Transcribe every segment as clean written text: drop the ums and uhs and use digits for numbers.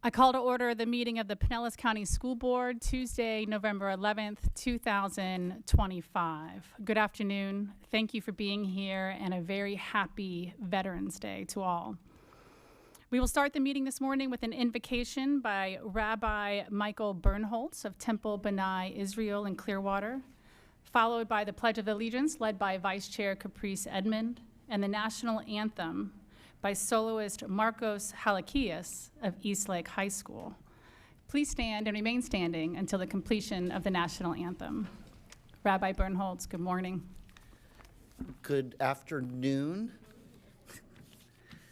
I call to order the meeting of the Pinellas County School Board Tuesday, November 11th, 2025. Good afternoon. Thank you for being here, and a very happy Veterans Day to all. We will start the meeting this morning with an invocation by Rabbi Michael Bernholtz of Temple B'nai Israel in Clearwater, followed by the Pledge of Allegiance led by Vice Chair Caprice Edmond, and the National Anthem by soloist Marcos Halakias of Eastlake High School. Please stand and remain standing until the completion of the National Anthem. Rabbi Bernholtz, good morning. Good afternoon.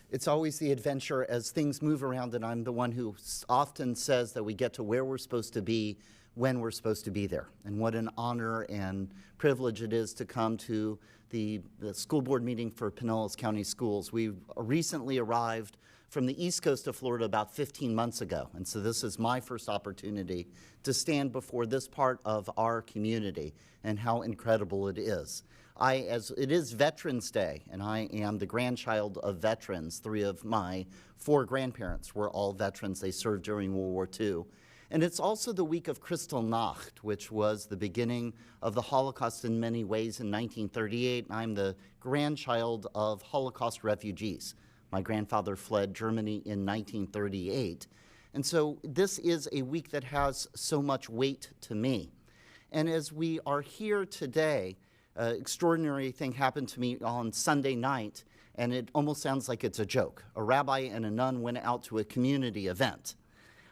It's always the adventure as things move around, and I'm the one who often says that we get to where we're supposed to be when we're supposed to be there. And what an honor and privilege it is to come to the school board meeting for Pinellas County Schools. We recently arrived from the east coast of Florida about 15 months ago, and so this is my first opportunity to stand before this part of our community and how incredible it is. As it is Veterans Day, and I am the grandchild of veterans. 3 of my 4 grandparents were all veterans. They served during World War II. And it's also the week of Kristallnacht, which was the beginning of the Holocaust in many ways in 1938. I'm the grandchild of Holocaust refugees. My grandfather fled Germany in 1938. And so this is a week that has so much weight to me. And as we are here today, an extraordinary thing happened to me on Sunday night, and it almost sounds like it's a joke. A rabbi and a nun went out to a community event.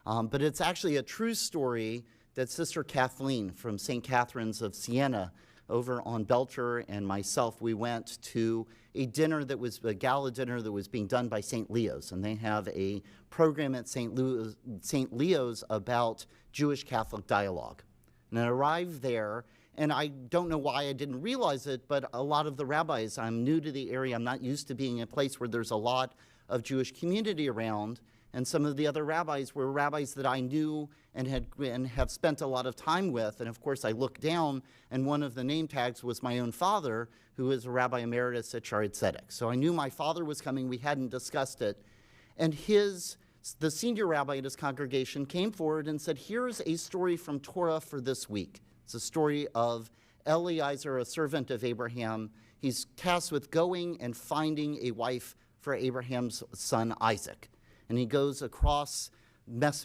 But it's actually a true story that Sister Kathleen from St. Catherine's of Siena over on Belcher and myself, we went to a dinner that was a gala dinner that was being done by St. Leo's. And they have a program at St. Leo's about Jewish Catholic dialogue. And I arrived there, and I don't know why I didn't realize it, but a lot of the rabbis, I'm new to the area, I'm not used to being in a place where there's a lot of Jewish community around. And some of the other rabbis were rabbis that I knew and have spent a lot of time with. And of course, I looked down, and one of the name tags was my own father, who is a rabbi emeritus at Shaare Zedek. So I knew my father was coming. We hadn't discussed it. And the senior rabbi at his congregation came forward and said, here's a story from Torah for this week. It's a story of Eliezer, a servant of Abraham. He's tasked with going and finding a wife for Abraham's son Isaac. And he goes across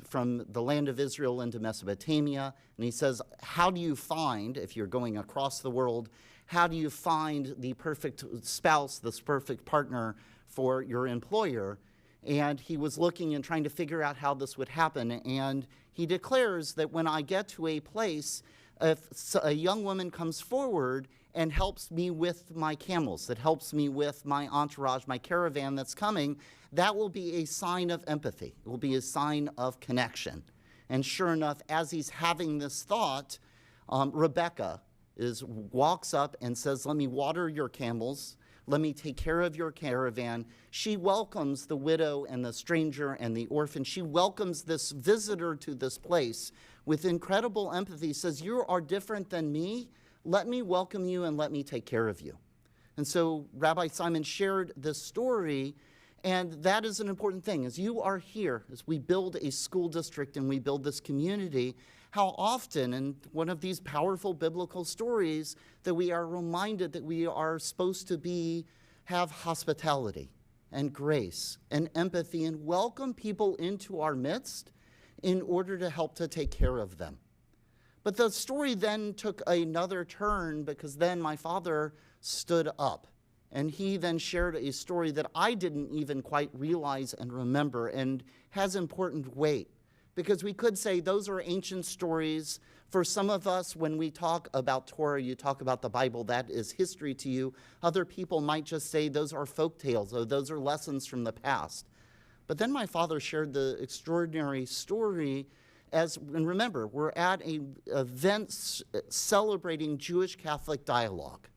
from the land of Israel into Mesopotamia, and he says, how do you find, if you're going across the world, how do you find the perfect spouse, this perfect partner for your employer? And he was looking and trying to figure out how this would happen, and he declares that when I get to a place, if a young woman comes forward and helps me with my camels, that helps me with my entourage, my caravan that's coming, that will be a sign of empathy. It will be a sign of connection. And sure enough, as he's having this thought, Rebecca walks up and says, let me water your camels. Let me take care of your caravan. She welcomes the widow and the stranger and the orphan. She welcomes this visitor to this place with incredible empathy, says, you are different than me. Let me welcome you and let me take care of you. And so Rabbi Simon shared this story, and that is an important thing. As you are here, as we build a school district and we build this community, how often, in one of these powerful biblical stories, that we are reminded that we are supposed to have hospitality and grace and empathy and welcome people into our midst in order to help to take care of them. But the story then took another turn, because then my father stood up, and he then shared a story that I didn't even quite realize and remember, and has important weight. Because we could say those are ancient stories. For some of us, when we talk about Torah, you talk about the Bible, that is history to you. Other people might just say those are folk tales, or those are lessons from the past. But then my father shared the extraordinary story and remember, we're at an event celebrating Jewish Catholic dialogue.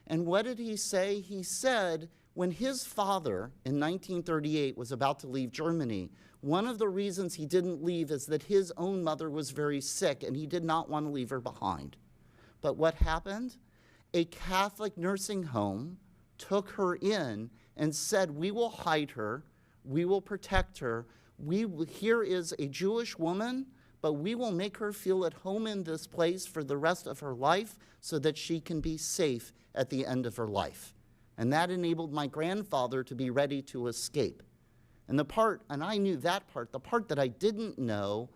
And what did he say? He said when his father in 1938 was about to leave Germany, one of the reasons he didn't leave is that his own mother was very sick and he did not want to leave her behind. But what happened? A Catholic nursing home took her in and said, we will hide her, we will protect her, Here is a Jewish woman, but we will make her feel at home in this place for the rest of her life so that she can be safe at the end of her life. And that enabled my grandfather to be ready to escape. And I knew that part. The part that I didn't know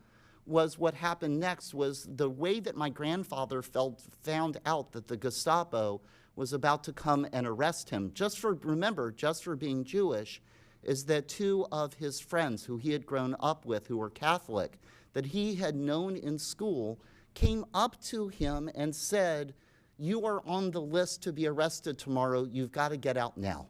was what happened next was the way that my grandfather found out that the Gestapo was about to come and arrest him. Just for being Jewish, is that two of his friends who he had grown up with, who were Catholic, that he had known in school, came up to him and said, "You are on the list to be arrested tomorrow. You've got to get out now."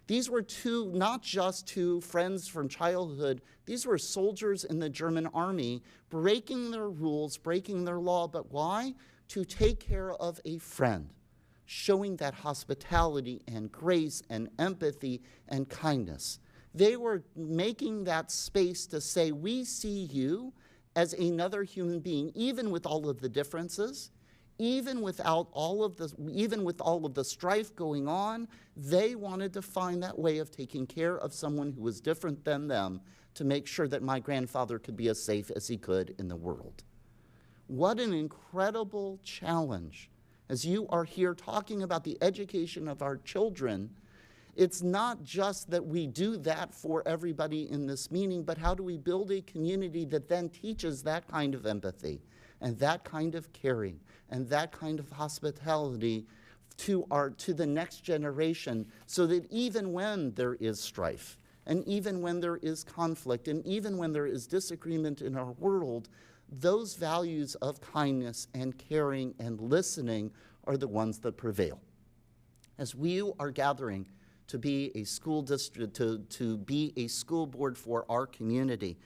These were not just two friends from childhood, these were soldiers in the German army breaking their rules, breaking their law, but why? To take care of a friend, showing that hospitality and grace and empathy and kindness. They were making that space to say, we see you as another human being, even with all of the differences, even with all of the strife going on. They wanted to find that way of taking care of someone who was different than them to make sure that my grandfather could be as safe as he could in the world. What an incredible challenge. As you are here talking about the education of our children, it's not just that we do that for everybody in this meeting, but how do we build a community that then teaches that kind of empathy and that kind of caring and that kind of hospitality to the next generation, so that even when there is strife, and even when there is conflict, and even when there is disagreement in our world, those values of kindness and caring and listening are the ones that prevail. As we are gathering to be a school district, to be a school board for our community,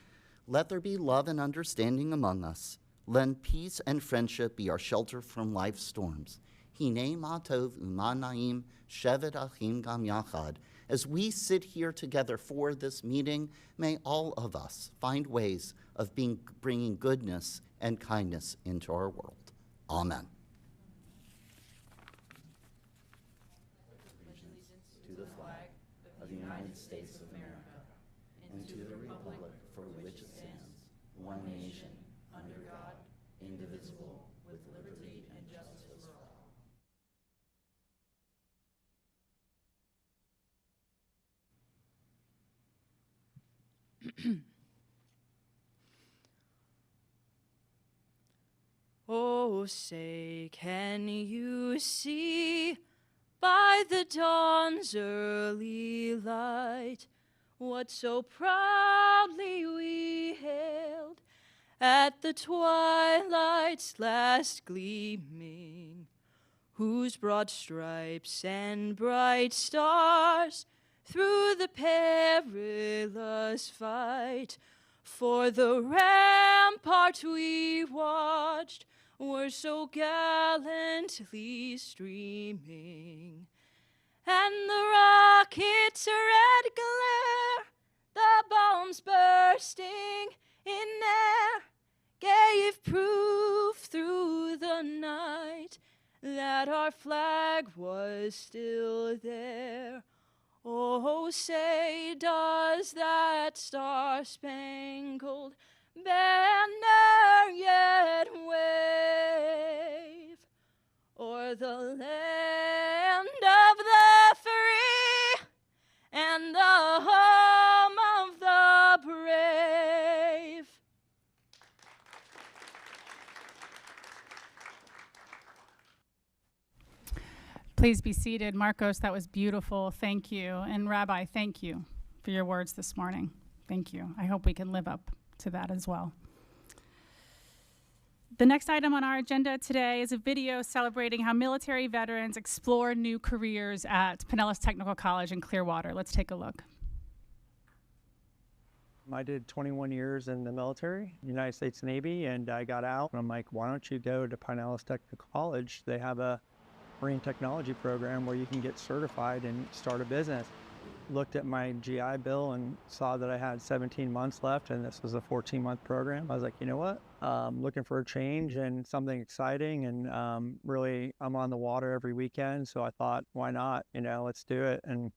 let there be love and understanding among us. Let peace and friendship be our shelter from life's storms. Hinei ma tov u'ma na'im shevet achim gam yachad. As we sit here together for this meeting, may all of us find ways of bringing goodness and kindness into our world. Amen. To the flag of the United States of America, and to the republic for which it stands, one nation, under God, indivisible, with liberty and justice for all. Oh, say, can you see by the dawn's early light what so proudly we hailed at the twilight's last gleaming, whose broad stripes and bright stars through the perilous fight for the rampart we watched were so gallantly streaming, and the rocket's red glare, the bombs bursting in air, gave proof through the night that our flag was still there. Oh, say, does that star-spangled banner yet wave o'er the land of the free and the home of the brave? Please be seated. Marcos, that was beautiful. Thank you. And Rabbi, thank you for your words this morning. Thank you. I hope we can live up to that as well. The next item on our agenda today is a video celebrating how military veterans explore new careers at Pinellas Technical College in Clearwater. Let's take a look. I did 21 years in the military, United States Navy, and I got out. And I'm like, why don't you go to Pinellas Technical College? They have a marine technology program where you can get certified and start a business. Looked at my GI Bill and saw that I had 17 months left, and this was a 14-month program. I was like, you know what? Looking for a change and something exciting, and really I'm on the water every weekend, so I thought, why not? Let's do it. And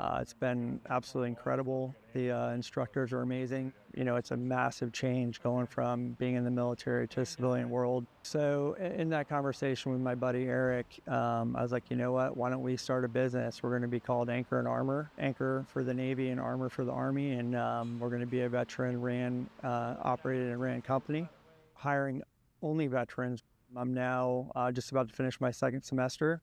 It's been absolutely incredible. The instructors are amazing. You know, it's a massive change going from being in the military to the civilian world. So in that conversation with my buddy Eric, I was like, you know what, why don't we start a business? We're going to be called Anchor and Armor, Anchor for the Navy and Armor for the Army. And we're going to be a veteran operated and ran company, hiring only veterans. I'm now just about to finish my second semester.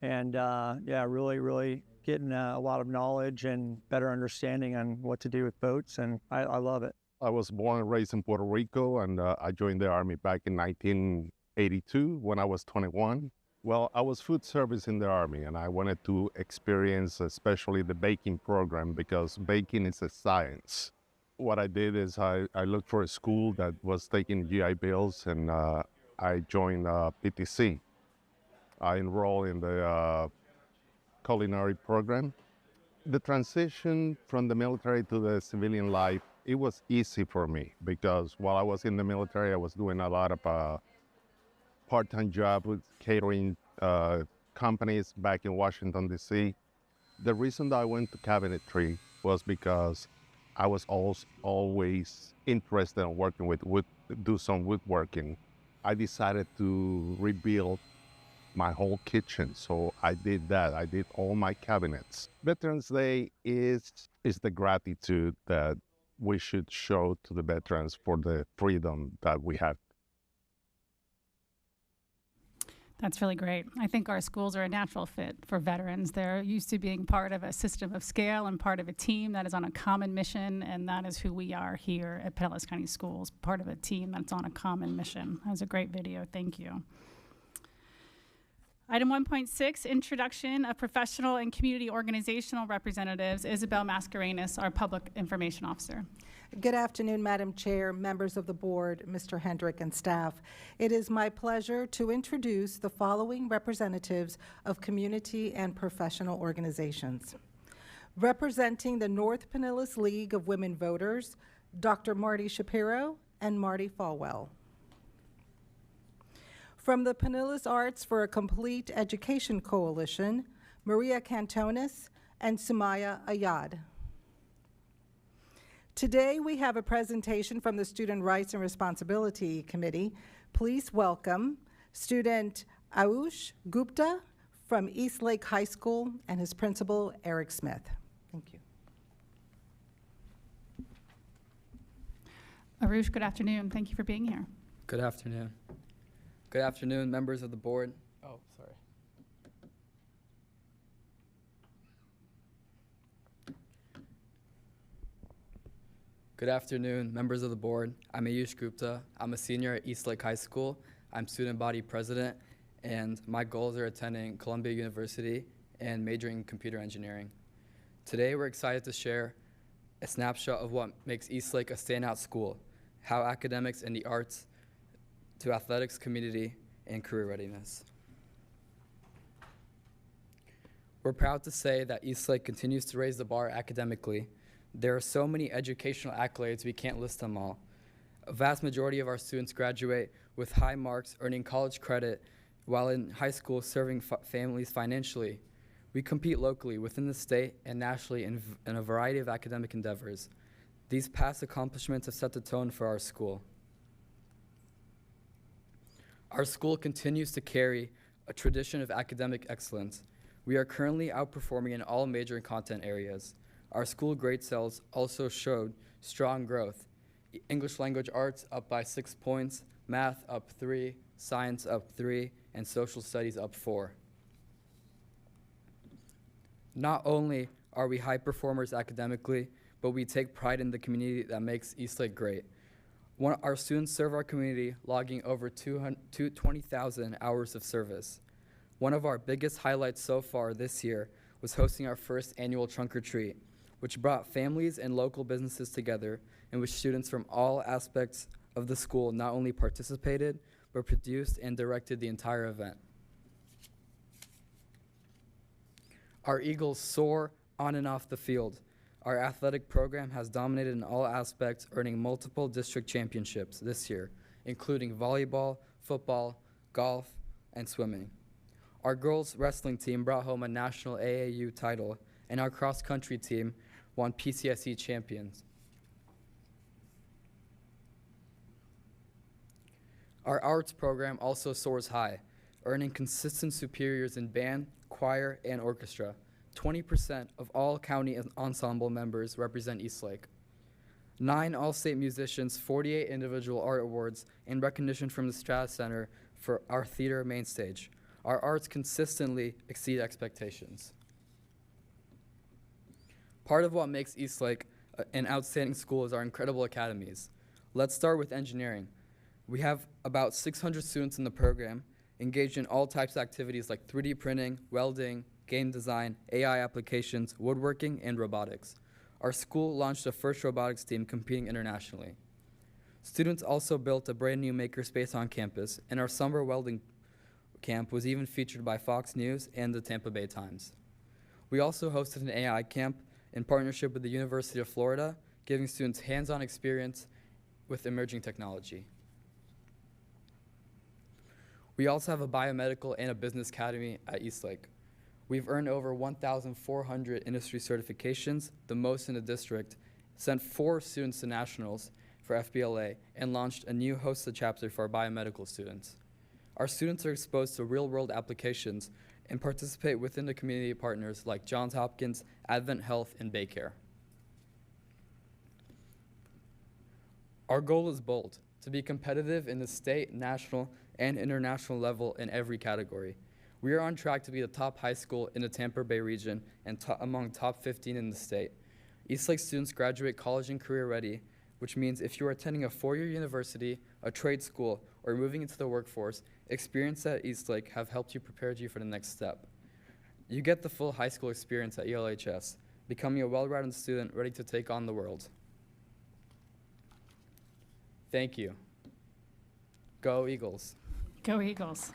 And yeah, really getting a lot of knowledge and better understanding on what to do with boats, and I love it. I was born and raised in Puerto Rico, and I joined the Army back in 1982 when I was 21. Well, I was food service in the Army, and I wanted to experience especially the baking program because baking is a science. What I did is I looked for a school that was taking GI Bills, and I joined PTC. I enrolled in the culinary program. The transition from the military to the civilian life, it was easy for me because while I was in the military, I was doing a lot of part-time job with catering companies back in Washington, D.C. The reason that I went to cabinetry was because I was always interested in working with wood, do some woodworking. I decided to rebuild my whole kitchen, so I did that. I did all my cabinets. Veterans Day is the gratitude that we should show to the veterans for the freedom that we have. That's really great. I think our schools are a natural fit for veterans. They're used to being part of a system of scale and part of a team that is on a common mission, and that is who we are here at Pinellas County Schools, part of a team that's on a common mission. That was a great video. Thank you. Item 1.6, introduction of professional and community organizational representatives. Isabel Mascarenas, our public information officer. Good afternoon, Madam Chair, members of the board, Mr. Hendrick, and staff. It is my pleasure to introduce the following representatives of community and professional organizations. Representing the North Pinellas League of Women Voters, Dr. Marty Shapiro and Marty Falwell. From the Pinellas Arts for a Complete Education Coalition, Maria Cantonis and Sumaya Ayad. Today we have a presentation from the Student Rights and Responsibility Committee. Please welcome student Ayush Gupta from Eastlake High School and his principal, Eric Smith. Thank you. Arush, good afternoon. Thank you for being here. Good afternoon. Good afternoon, members of the board. Oh, sorry. Good afternoon, members of the board. I'm Ayush Gupta. I'm a senior at Eastlake High School. I'm student body president, and my goals are attending Columbia University and majoring in computer engineering. Today, we're excited to share a snapshot of what makes Eastlake a standout school, how academics and the arts to athletics, community, and career readiness. We're proud to say that Eastlake continues to raise the bar academically. There are so many educational accolades, we can't list them all. A vast majority of our students graduate with high marks, earning college credit, while in high school serving families financially. We compete locally within the state and nationally in a variety of academic endeavors. These past accomplishments have set the tone for our school. Our school continues to carry a tradition of academic excellence. We are currently outperforming in all major content areas. Our school grade cells also showed strong growth. English language arts up by 6 points, math up 3, science up 3, and social studies up 4. Not only are we high performers academically, but we take pride in the community that makes Eastlake great. Our students serve our community, logging over 20,000 hours of service. One of our biggest highlights so far this year was hosting our first annual trunk or treat, which brought families and local businesses together, in which students from all aspects of the school not only participated, but produced and directed the entire event. Our Eagles soar on and off the field. Our athletic program has dominated in all aspects, earning multiple district championships this year, including volleyball, football, golf, and swimming. Our girls wrestling team brought home a national AAU title, and our cross-country team won PCSE champions. Our arts program also soars high, earning consistent superiors in band, choir, and orchestra. 20% of all county ensemble members represent Eastlake. 9 all-state musicians, 48 individual art awards, and recognition from the Strata Center for our theater main stage. Our arts consistently exceed expectations. Part of what makes Eastlake an outstanding school is our incredible academies. Let's start with engineering. We have about 600 students in the program, engaged in all types of activities like 3D printing, welding, game design, AI applications, woodworking, and robotics. Our school launched the first robotics team competing internationally. Students also built a brand new makerspace on campus, and our summer welding camp was even featured by Fox News and the Tampa Bay Times. We also hosted an AI camp in partnership with the University of Florida, giving students hands-on experience with emerging technology. We also have a biomedical and a business academy at Eastlake. We've earned over 1,400 industry certifications, the most in the district, sent 4 students to nationals for FBLA, and launched a new hosted chapter for our biomedical students. Our students are exposed to real-world applications and participate within the community partners like Johns Hopkins, Advent Health, and Baycare. Our goal is bold, to be competitive in the state, national, and international level in every category. We are on track to be the top high school in the Tampa Bay region and among top 15 in the state. Eastlake students graduate college and career ready, which means if you are attending a 4-year university, a trade school, or moving into the workforce, experience at Eastlake have helped you prepare you for the next step. You get the full high school experience at ELHS, becoming a well-rounded student ready to take on the world. Thank you. Go Eagles. Go Eagles.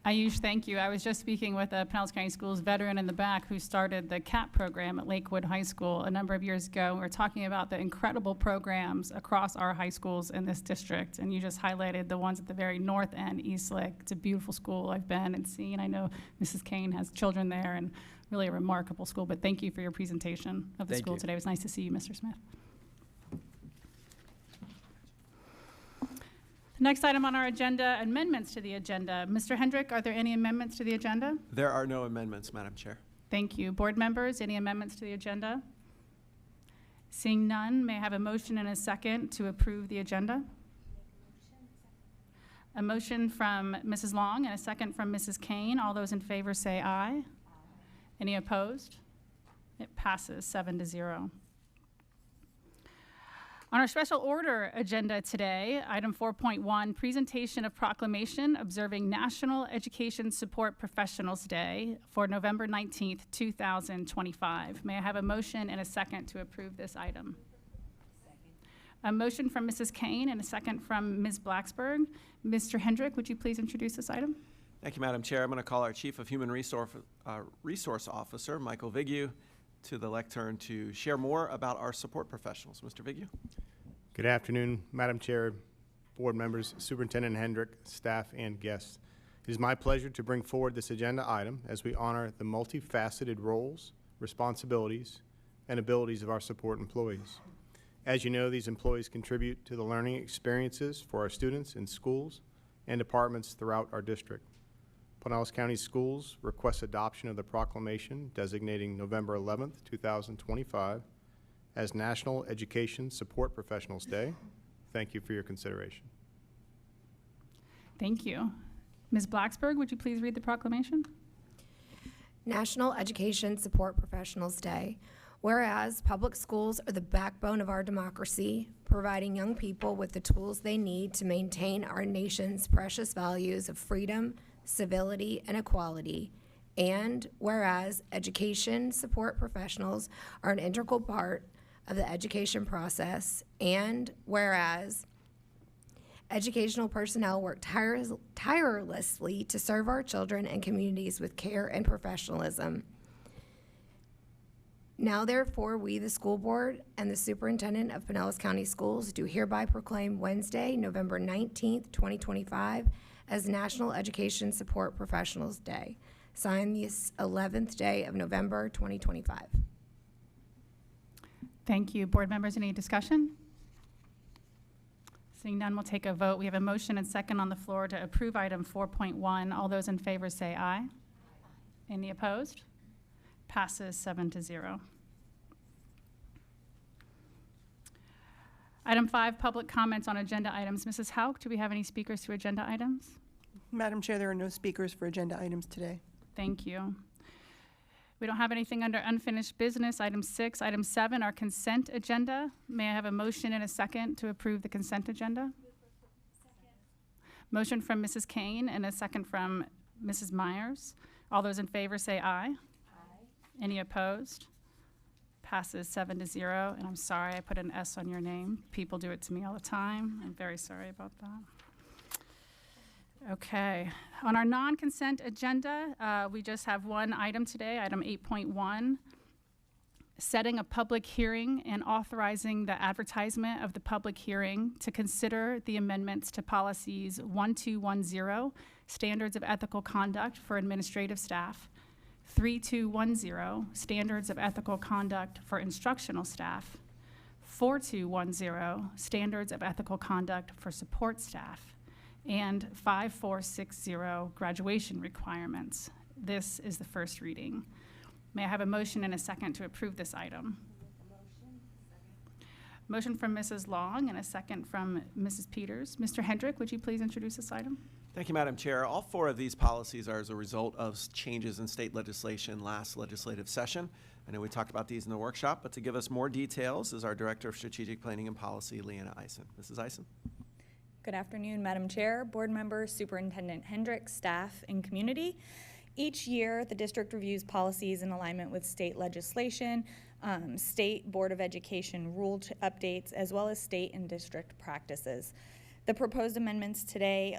Ayush, thank you. I was just speaking with a Pinellas County Schools veteran in the back who started the CAP program at Lakewood High School a number of years ago. We were talking about the incredible programs across our high schools in this district, and you just highlighted the ones at the very north end, Eastlake. It's a beautiful school I've been and seen. I know Mrs. Kane has children there, and really a remarkable school, but thank you for your presentation of the Thank school you. today. It was nice to see you, Mr. Smith. Next item on our agenda, amendments to the agenda. Mr. Hendrick, are there any amendments to the agenda? There are no amendments, Madam Chair. Thank you. Board members, any amendments to the agenda? Seeing none, may I have a motion and a second to approve the agenda? A motion from Mrs. Long and a second from Mrs. Kane. All those in favor say aye. Any opposed? It passes 7-0. On our special order agenda today, item 4.1, presentation of proclamation observing National Education Support Professionals Day for November 19th, 2025. May I have a motion and a second to approve this item? Second. A motion from Mrs. Kane and a second from Ms. Blacksburg. Mr. Hendrick, would you please introduce this item? Thank you, Madam Chair. I'm going to call our Chief of Human Resource Officer, Michael Vigue, to the lectern to share more about our support professionals. Mr. Vigue. Good afternoon, Madam Chair, board members, Superintendent Hendrick, staff, and guests. It is my pleasure to bring forward this agenda item as we honor the multifaceted roles, responsibilities, and abilities of our support employees. As you know, these employees contribute to the learning experiences for our students in schools and departments throughout our district. Pinellas County Schools requests adoption of the proclamation designating November 11th, 2025 as National Education Support Professionals Day. Thank you for your consideration. Thank you. Ms. Blacksburg, would you please read the proclamation? National Education Support Professionals Day. Whereas public schools are the backbone of our democracy, providing young people with the tools they need to maintain our nation's precious values of freedom, civility, and equality. And whereas education support professionals are an integral part of the education process, and whereas educational personnel work tirelessly to serve our children and communities with care and professionalism. Now therefore, we, the school board and the superintendent of Pinellas County Schools, do hereby proclaim Wednesday, November 19th, 2025, as National Education Support Professionals Day. Signed the 11th day of November 2025. Thank you. Board members, any discussion? Seeing none, we'll take a vote. We have a motion and second on the floor to approve item 4.1. All those in favor say aye. Any opposed? Passes 7-0. Item 5, public comments on agenda items. Mrs. Hauk, do we have any speakers to agenda items? Madam Chair, there are no speakers for agenda items today. Thank you. We don't have anything under unfinished business. Item 6. Item 7, our consent agenda. May I have a motion and a second to approve the consent agenda? Motion from Mrs. Kane and a second from Mrs. Myers. All those in favor say aye. Aye. Any opposed? Passes 7-0. And I'm sorry I put an S on your name. People do it to me all the time. I'm very sorry about that. Okay. On our non-consent agenda, we just have one item today, item 8.1, setting a public hearing and authorizing the advertisement of the public hearing to consider the amendments to policies 1210, standards of ethical conduct for administrative staff, 3210, standards of ethical conduct for instructional staff, 4210, standards of ethical conduct for support staff, and 5460, graduation requirements. This is the first reading. May I have a motion and a second to approve this item? Motion from Mrs. Long and a second from Mrs. Peters. Mr. Hendrick, would you please introduce this item? Thank you, Madam Chair. All 4 of these policies are as a result of changes in state legislation last legislative session. I know we talked about these in the workshop, but to give us more details is our Director of Strategic Planning and Policy, Leanna Eisen. Mrs. Eisen. Good afternoon, Madam Chair, board members, Superintendent Hendrick, staff, and community. Each year, the district reviews policies in alignment with state legislation, state Board of Education rule updates, as well as state and district practices. The proposed amendments today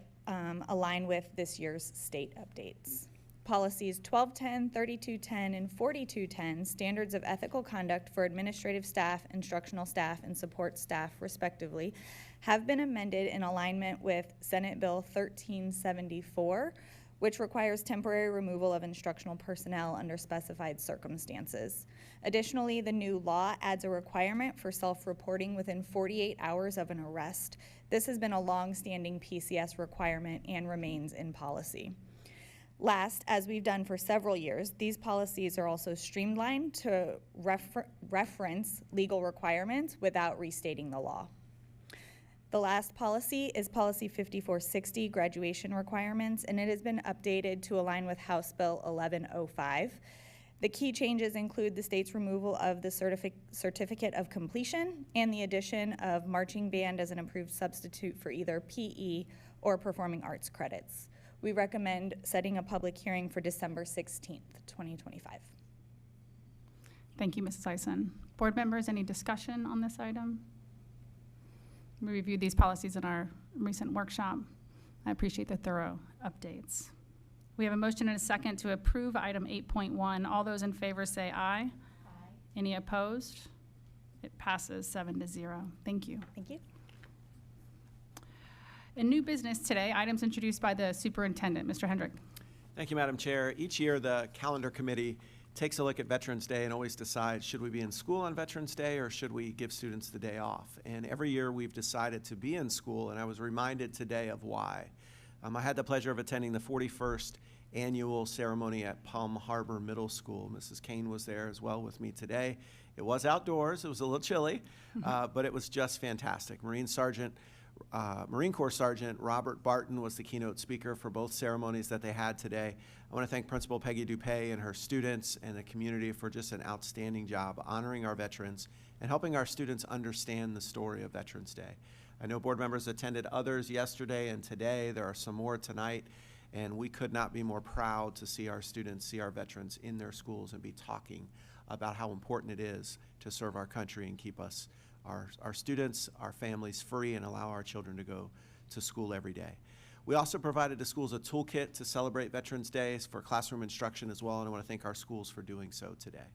align with this year's state updates. Policies 1210, 3210, and 4210, standards of ethical conduct for administrative staff, instructional staff, and support staff, respectively, have been amended in alignment with Senate Bill 1374, which requires temporary removal of instructional personnel under specified circumstances. Additionally, the new law adds a requirement for self-reporting within 48 hours of an arrest. This has been a long-standing PCS requirement and remains in policy. Last, as we've done for several years, these policies are also streamlined to reference legal requirements without restating the law. The last policy is Policy 5460, graduation requirements, and it has been updated to align with House Bill 1105. The key changes include the state's removal of the certificate of completion and the addition of marching band as an approved substitute for either PE or performing arts credits. We recommend setting a public hearing for December 16th, 2025. Thank you, Mrs. Eisen. Board members, any discussion on this item? We reviewed these policies in our recent workshop. I appreciate the thorough updates. We have a motion and a second to approve item 8.1. All those in favor say aye. Aye. Any opposed? It passes 7-0. Thank you. Thank you. In new business today, items introduced by the superintendent. Mr. Hendrick. Thank you, Madam Chair. Each year, the calendar committee takes a look at Veterans Day and always decides, should we be in school on Veterans Day or should we give students the day off? And every year we've decided to be in school, and I was reminded today of why. I had the pleasure of attending the 41st annual ceremony at Palm Harbor Middle School. Mrs. Kane was there as well with me today. It was outdoors. It was a little chilly, but it was just fantastic. Marine Corps Sergeant Robert Barton was the keynote speaker for both ceremonies that they had today. I want to thank Principal Peggy Dupay and her students and the community for just an outstanding job honoring our veterans and helping our students understand the story of Veterans Day. I know board members attended others yesterday and today. There are some more tonight, and we could not be more proud to see our students, see our veterans in their schools and be talking about how important it is to serve our country and keep us, our students, our families free and allow our children to go to school every day. We also provided the schools a toolkit to celebrate Veterans Days for classroom instruction as well, and I want to thank our schools for doing so today.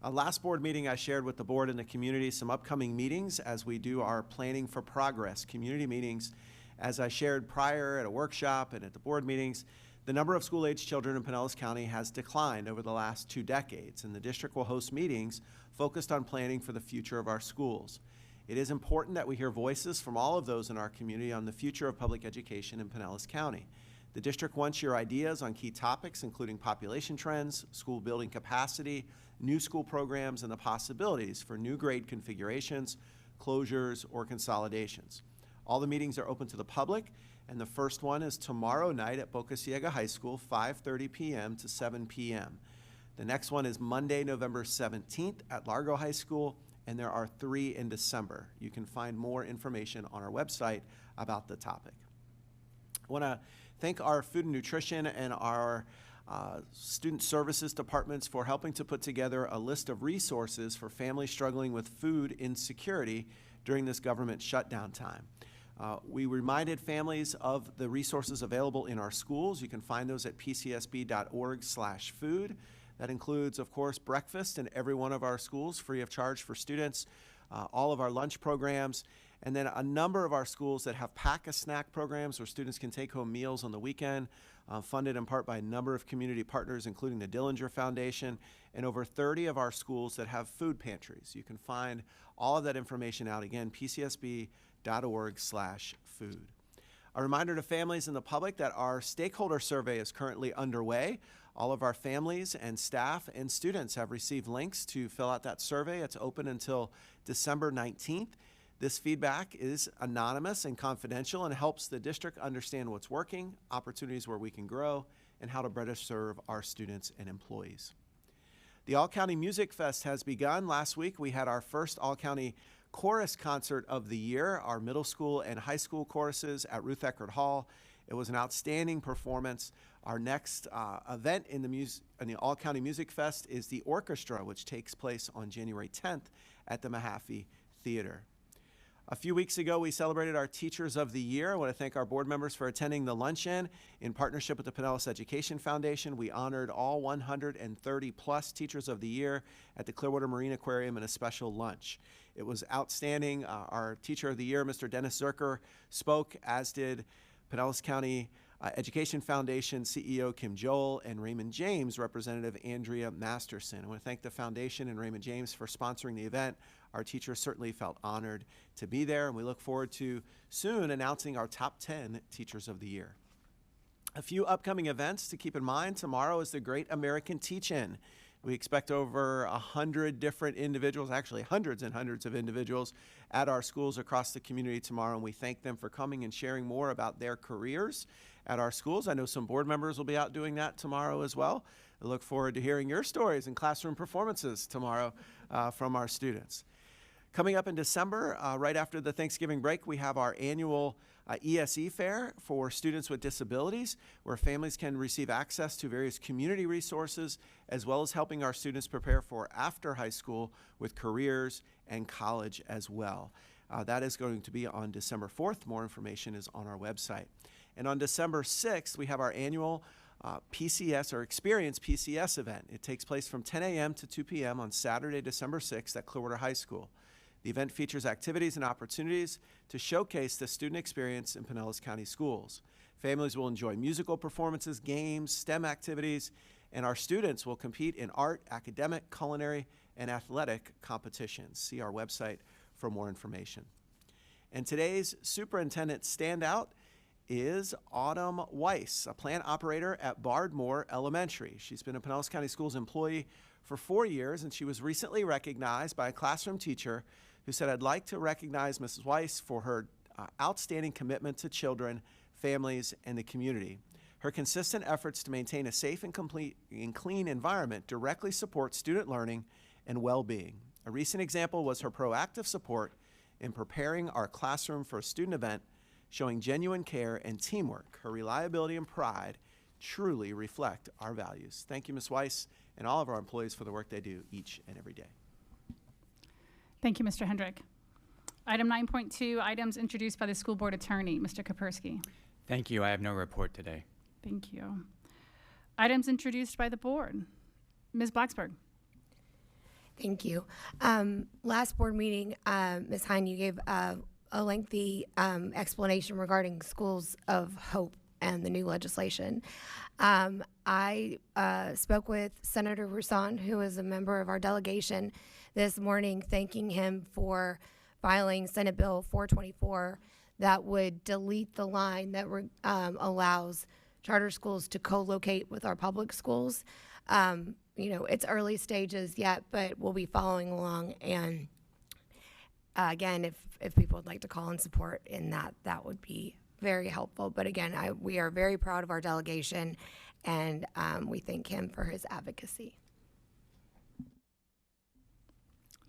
Last board meeting, I shared with the board and the community some upcoming meetings as we do our Planning for Progress community meetings. As I shared prior at a workshop and at the board meetings, the number of school-age children in Pinellas County has declined over the last 2 decades, and the district will host meetings focused on planning for the future of our schools. It is important that we hear voices from all of those in our community on the future of public education in Pinellas County. The district wants your ideas on key topics, including population trends, school building capacity, new school programs, and the possibilities for new grade configurations, closures, or consolidations. All the meetings are open to the public, and the first one is tomorrow night at Boca Ciega High School, 5:30 p.m. to 7 p.m. The next one is Monday, November 17th at Largo High School, and there are 3 in December. You can find more information on our website about the topic. I want to thank our food and nutrition and our student services departments for helping to put together a list of resources for families struggling with food insecurity during this government shutdown time. We reminded families of the resources available in our schools. You can find those at pcsb.org/food. That includes, of course, breakfast in every one of our schools, free of charge for students, all of our lunch programs, and then a number of our schools that have pack-a-snack programs where students can take home meals on the weekend, funded in part by a number of community partners, including the Dillinger Foundation, and over 30 of our schools that have food pantries. You can find all of that information out, again, pcsb.org/food. A reminder to families and the public that our stakeholder survey is currently underway. All of our families and staff and students have received links to fill out that survey. It's open until December 19th. This feedback is anonymous and confidential and helps the district understand what's working, opportunities where we can grow, and how to better serve our students and employees. The All-County Music Fest has begun. Last week we had our first All-County Chorus concert of the year, our middle school and high school choruses at Ruth Eckerd Hall. It was an outstanding performance. Our next event in the All-County Music Fest is the orchestra, which takes place on January 10th at the Mahaffey Theater. A few weeks ago, we celebrated our Teachers of the Year. I want to thank our board members for attending the luncheon. In partnership with the Pinellas Education Foundation, we honored all 130 plus Teachers of the Year at the Clearwater Marine Aquarium in a special lunch. It was outstanding. Our Teacher of the Year, Mr. Dennis Zerker, spoke, as did Pinellas County Education Foundation CEO Kim Joel and Raymond James Representative Andrea Masterson. I want to thank the foundation and Raymond James for sponsoring the event. Our teachers certainly felt honored to be there, and we look forward to soon announcing our top 10 Teachers of the Year. A few upcoming events to keep in mind. Tomorrow is the Great American Teach-In. We expect over 100 different individuals, actually hundreds and hundreds of individuals at our schools across the community tomorrow, and we thank them for coming and sharing more about their careers at our schools. I know some board members will be out doing that tomorrow as well. I look forward to hearing your stories and classroom performances tomorrow from our students. Coming up in December, right after the Thanksgiving break, we have our annual ESE Fair for students with disabilities, where families can receive access to various community resources, as well as helping our students prepare for after high school with careers and college as well. That is going to be on December 4th. More information is on our website. And on December 6th, we have our annual PCS or Experience PCS event. It takes place from 10 a.m. to 2 p.m. on Saturday, December 6th at Clearwater High School. The event features activities and opportunities to showcase the student experience in Pinellas County Schools. Families will enjoy musical performances, games, STEM activities, and our students will compete in art, academic, culinary, and athletic competitions. See our website for more information. And today's superintendent standout is Autumn Weiss, a plant operator at Bardmore Elementary. She's been a Pinellas County Schools employee for 4 years, and she was recently recognized by a classroom teacher who said, "I'd like to recognize Mrs. Weiss for her outstanding commitment to children, families, and the community. Her consistent efforts to maintain a safe and clean environment directly support student learning and well-being. A recent example was her proactive support in preparing our classroom for a student event, showing genuine care and teamwork. Her reliability and pride truly reflect our values." Thank you, Ms. Weiss, and all of our employees for the work they do each and every day. Thank you, Mr. Hendrick. Item 9.2, items introduced by the school board attorney. Mr. Kapersky. Thank you. I have no report today. Thank you. Items introduced by the board. Ms. Blacksburg. Thank you. Last board meeting, Ms. Hine, you gave a lengthy explanation regarding Schools of Hope and the new legislation. I spoke with Senator Roussan, who is a member of our delegation, this morning, thanking him for filing Senate Bill 424 that would delete the line that allows charter schools to co-locate with our public schools. It's early stages yet, but we'll be following along. And again, if people would like to call and support in that would be very helpful. But again, we are very proud of our delegation, and we thank him for his advocacy.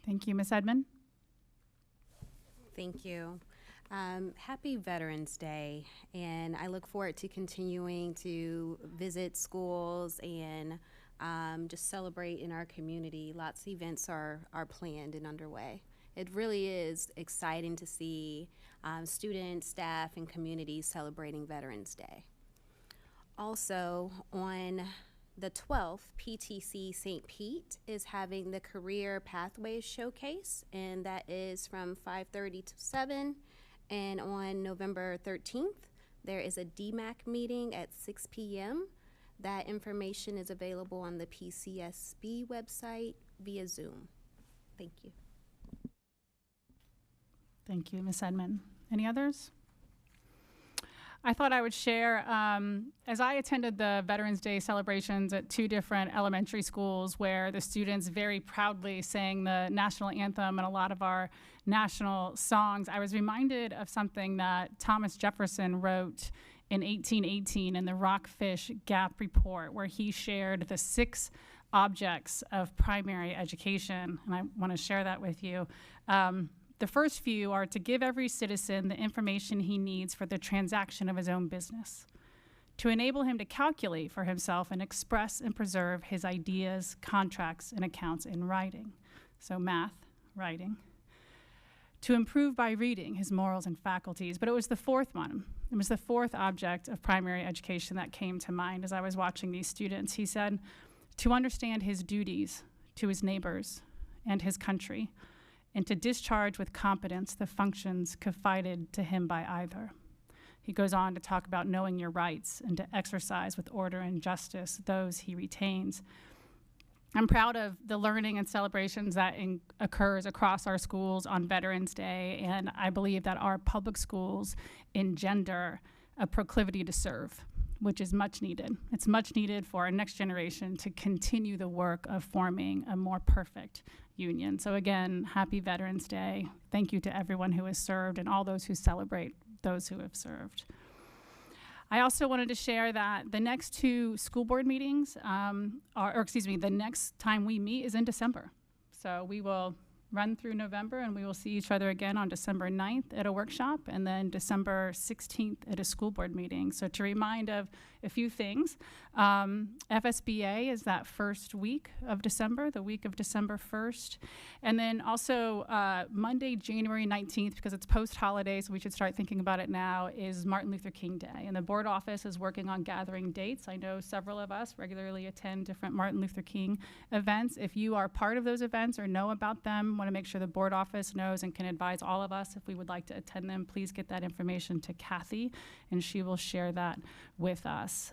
Thank you, Ms. Edmond. Thank you. Happy Veterans Day, and I look forward to continuing to visit schools and just celebrate in our community. Lots of events are planned and underway. It really is exciting to see students, staff, and community celebrating Veterans Day. Also, on the 12th, PTC St. Pete is having the Career Pathways Showcase, and that is from 5:30 to 7. And on November 13th, there is a DMAC meeting at 6 p.m. That information is available on the PCSB website via Zoom. Thank you. Thank you, Ms. Edmond. Any others? I thought I would share, as I attended the Veterans Day celebrations at 2 different elementary schools where the students very proudly sang the national anthem and a lot of our national songs, I was reminded of something that Thomas Jefferson wrote in 1818 in the Rockfish Gap Report, where he shared the 6 objects of primary education, and I want to share that with you. The first few are to give every citizen the information he needs for the transaction of his own business, to enable him to calculate for himself and express and preserve his ideas, contracts, and accounts in writing. So math, writing. To improve by reading his morals and faculties. But it was the 4th one. It was the 4th object of primary education that came to mind as I was watching these students. He said, to understand his duties to his neighbors and his country, and to discharge with competence the functions confided to him by either. He goes on to talk about knowing your rights and to exercise with order and justice those he retains. I'm proud of the learning and celebrations that occurs across our schools on Veterans Day, and I believe that our public schools engender a proclivity to serve, which is much needed. It's much needed for our next generation to continue the work of forming a more perfect union. So again, happy Veterans Day. Thank you to everyone who has served and all those who celebrate those who have served. I also wanted to share that the next 2 school board meetings, the next time we meet is in December. So we will run through November, and we will see each other again on December 9th at a workshop, and then December 16th at a school board meeting. So to remind of a few things, FSBA is that first week of December, the week of December 1st. And then also Monday, January 19th, because it's post-holiday, so we should start thinking about it now, is Martin Luther King Day. And the board office is working on gathering dates. I know several of us regularly attend different Martin Luther King events. If you are part of those events or know about them, want to make sure the board office knows and can advise all of us if we would like to attend them, please get that information to Kathy, and she will share that with us.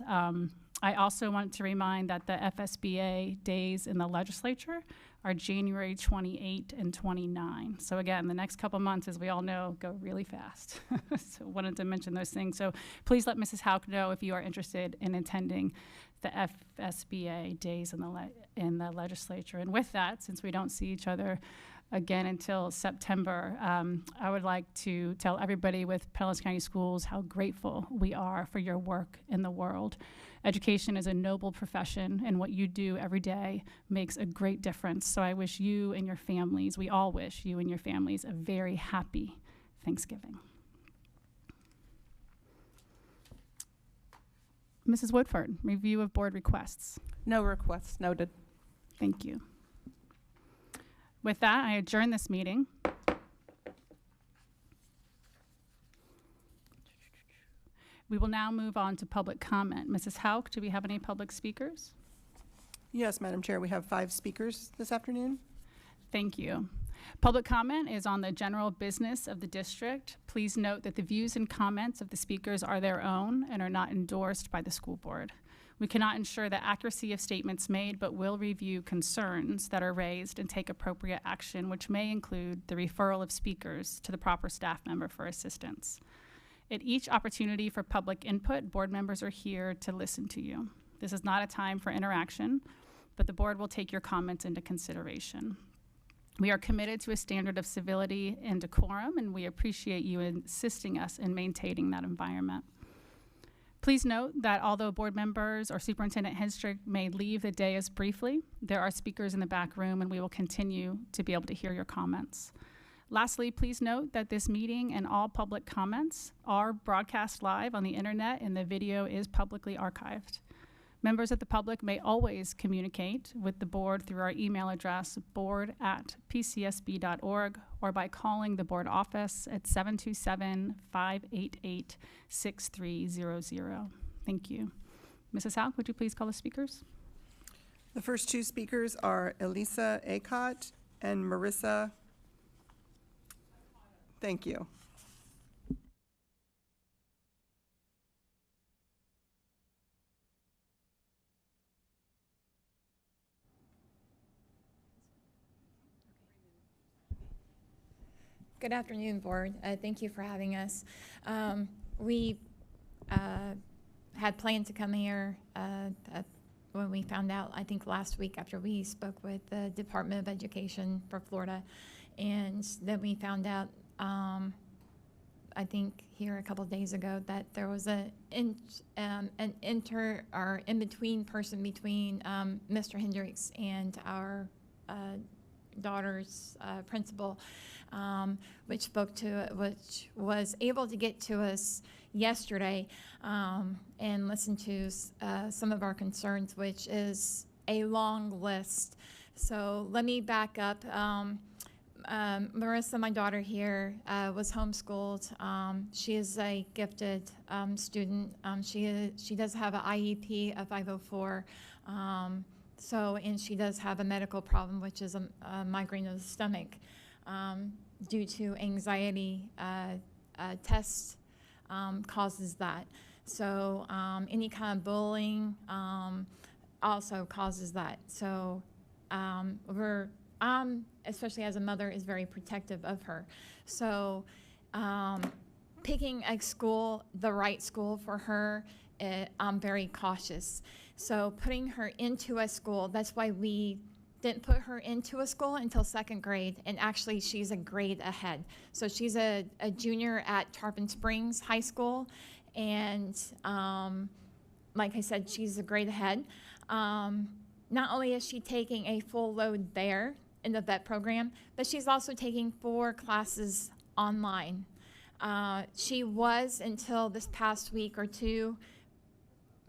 I also want to remind that the FSBA days in the legislature are January 28 and 29. So again, the next couple months, as we all know, go really fast. So wanted to mention those things. So please let Mrs. Houck know if you are interested in attending the FSBA days in the legislature. And with that, since we don't see each other again until September, I would like to tell everybody with Pinellas County Schools how grateful we are for your work in the world. Education is a noble profession, and what you do every day makes a great difference. So I wish you and your families, we all wish you and your families, a very happy Thanksgiving. Mrs. Woodford, review of board requests. No requests noted. Thank you. With that, I adjourn this meeting. We will now move on to public comment. Mrs. Houck, do we have any public speakers? Yes, Madam Chair, we have 5 speakers this afternoon. Thank you. Public comment is on the general business of the district. Please note that the views and comments of the speakers are their own and are not endorsed by the school board. We cannot ensure the accuracy of statements made, but will review concerns that are raised and take appropriate action, which may include the referral of speakers to the proper staff member for assistance. At each opportunity for public input, board members are here to listen to you. This is not a time for interaction, but the board will take your comments into consideration. We are committed to a standard of civility and decorum, and we appreciate you assisting us in maintaining that environment. Please note that although board members or Superintendent Hendrick may leave the dais briefly, there are speakers in the back room, and we will continue to be able to hear your comments. Lastly, please note that this meeting and all public comments are broadcast live on the internet, and the video is publicly archived. Members of the public may always communicate with the board through our email address, board@pcsb.org, or by calling the board office at 727-588-6300. Thank you. Mrs. Hauk, would you please call the speakers? The first two speakers are Elisa Acott and Marissa. Thank you. Good afternoon, board. Thank you for having us. We had planned to come here when we found out, I think last week after we spoke with the Department of Education for Florida, and then we found out, I think here a couple days ago, that there was an in-between person between Mr. Hendricks and our daughter's principal, which was able to get to us yesterday and listen to some of our concerns, which is a long list. So let me back up. Marissa, my daughter here, was homeschooled. She is a gifted student. She does have an IEP of 504. And she does have a medical problem, which is a migraine of the stomach. Due to anxiety, tests causes that. So any kind of bullying also causes that. So especially as a mother, is very protective of her. So picking a school, the right school for her, I'm very cautious. So putting her into a school, that's why we didn't put her into a school until second grade, and actually she's a grade ahead. So she's a junior at Tarpon Springs High School, and like I said, she's a grade ahead. Not only is she taking a full load there in the vet program, but she's also taking 4 classes online. She was, until this past week or two,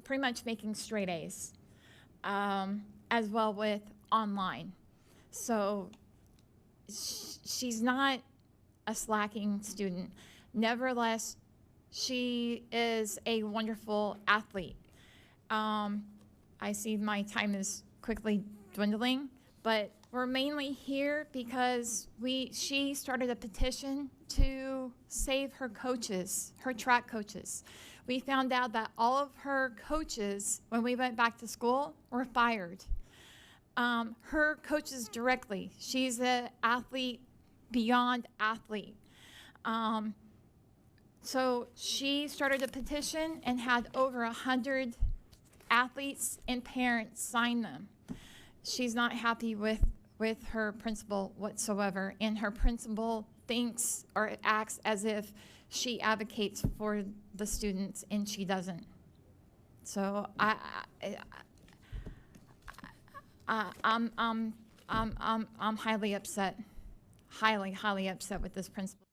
pretty much making straight A's, as well with online. So she's not a slacking student. Nevertheless, she is a wonderful athlete. I see my time is quickly dwindling, but we're mainly here because she started a petition to save her coaches, her track coaches. We found out that all of her coaches, when we went back to school, were fired. Her coaches directly. She's an athlete beyond athlete. So she started a petition and had over 100 athletes and parents sign them. She's not happy with her principal whatsoever, and her principal thinks or acts as if she advocates for the students, and she doesn't. So I'm highly upset, highly upset with this principal.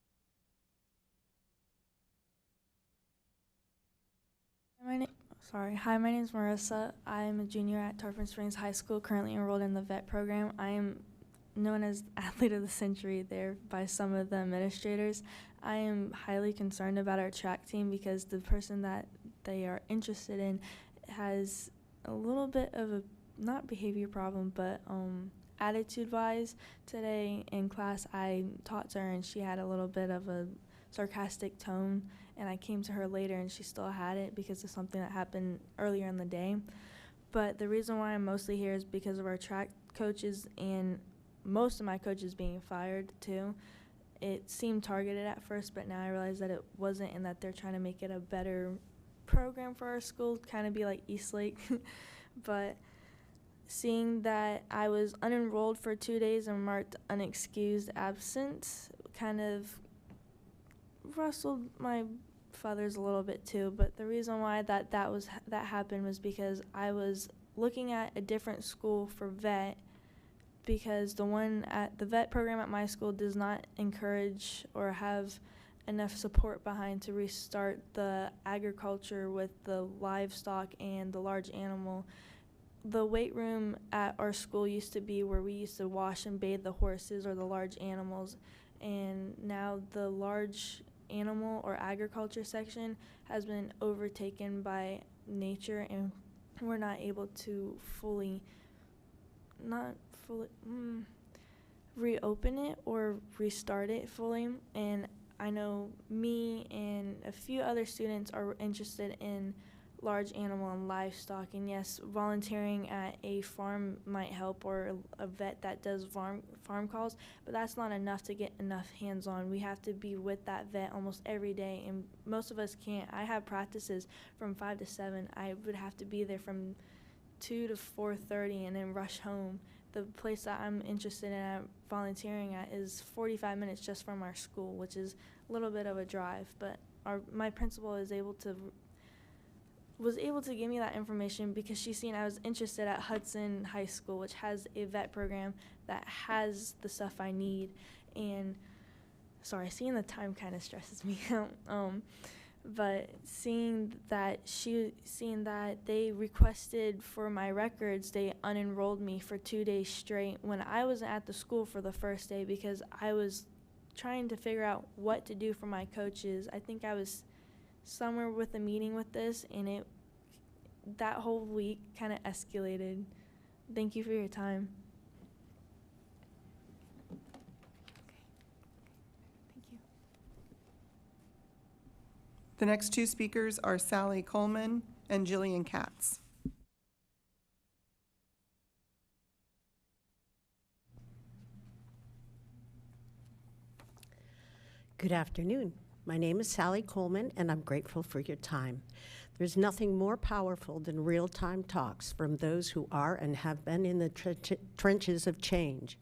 Hi, my name is Marissa. I am a junior at Tarpon Springs High School, currently enrolled in the vet program. I am known as Athlete of the Century there by some of the administrators. I am highly concerned about our track team because the person that they are interested in has a little bit of a, not behavior problem, but attitude-wise, today in class I taught to her and she had a little bit of a sarcastic tone, and I came to her later and she still had it because of something that happened earlier in the day. But the reason why I'm mostly here is because of our track coaches and most of my coaches being fired too. It seemed targeted at first, but now I realize that it wasn't, and that they're trying to make it a better program for our school, kind of be like Eastlake. But seeing that I was unenrolled for 2 days and marked unexcused absence kind of rustled my feathers a little bit too. But the reason why that happened was because I was looking at a different school for vet, because the one at the vet program at my school does not encourage or have enough support behind to restart the agriculture with the livestock and the large animal. The weight room at our school used to be where we used to wash and bathe the horses or the large animals, and now the large animal or agriculture section has been overtaken by nature, and we're not able to reopen it or restart it fully. And I know me and a few other students are interested in large animal and livestock, and yes, volunteering at a farm might help, or a vet that does farm calls, but that's not enough to get enough hands-on. We have to be with that vet almost every day, and most of us can't. I have practices from 5 to 7. I would have to be there from 2 to 4:30 and then rush home. The place that I'm interested in volunteering at is 45 minutes just from our school, which is a little bit of a drive, but my principal was able to give me that information because she's seen I was interested at Hudson High School, which has a vet program that has the stuff I need. And sorry, seeing the time kind of stresses me out. But seeing that they requested for my records, they unenrolled me for 2 days straight when I was at the school for the first day, because I was trying to figure out what to do for my coaches. I think I was somewhere with a meeting with this, and that whole week kind of escalated. Thank you for your time. The next two speakers are Sally Coleman and Jillian Katz. Good afternoon. My name is Sally Coleman, and I'm grateful for your time. There's nothing more powerful than real-time talks from those who are and have been in the trenches of change.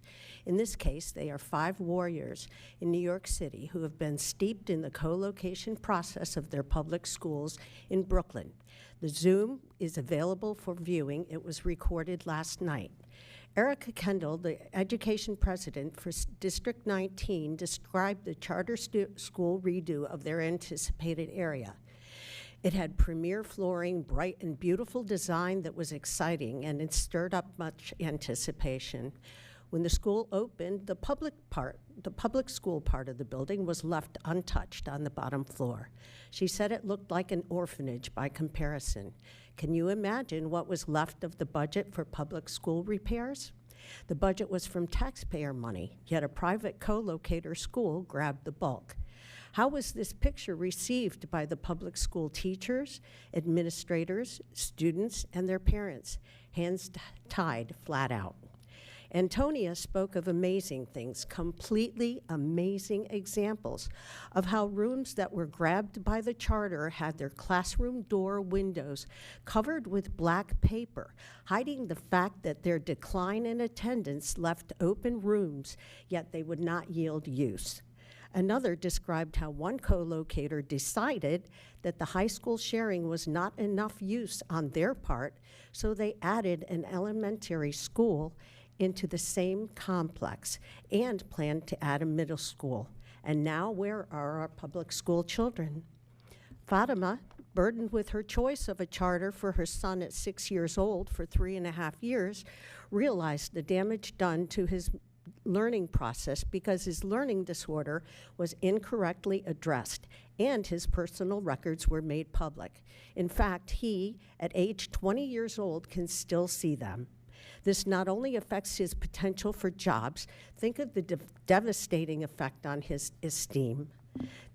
In this case, they are 5 warriors in New York City who have been steeped in the co-location process of their public schools in Brooklyn. The Zoom is available for viewing. It was recorded last night. Erica Kendall, the education president for District 19, described the charter school redo of their anticipated area. It had premier flooring, bright and beautiful design that was exciting, and it stirred up much anticipation. When the school opened, the public school part of the building was left untouched on the bottom floor. She said it looked like an orphanage by comparison. Can you imagine what was left of the budget for public school repairs? The budget was from taxpayer money, yet a private co-locator school grabbed the bulk. How was this picture received by the public school teachers, administrators, students, and their parents? Hands tied flat out. Antonia spoke of amazing things, completely amazing examples of how rooms that were grabbed by the charter had their classroom door windows covered with black paper, hiding the fact that their decline in attendance left open rooms, yet they would not yield use. Another described how one co-locator decided that the high school sharing was not enough use on their part, so they added an elementary school into the same complex and planned to add a middle school. And now where are our public school children? Fatima, burdened with her choice of a charter for her son at 6 years old for 3.5 years, realized the damage done to his learning process because his learning disorder was incorrectly addressed and his personal records were made public. In fact, he, at age 20 years old, can still see them. This not only affects his potential for jobs, think of the devastating effect on his esteem.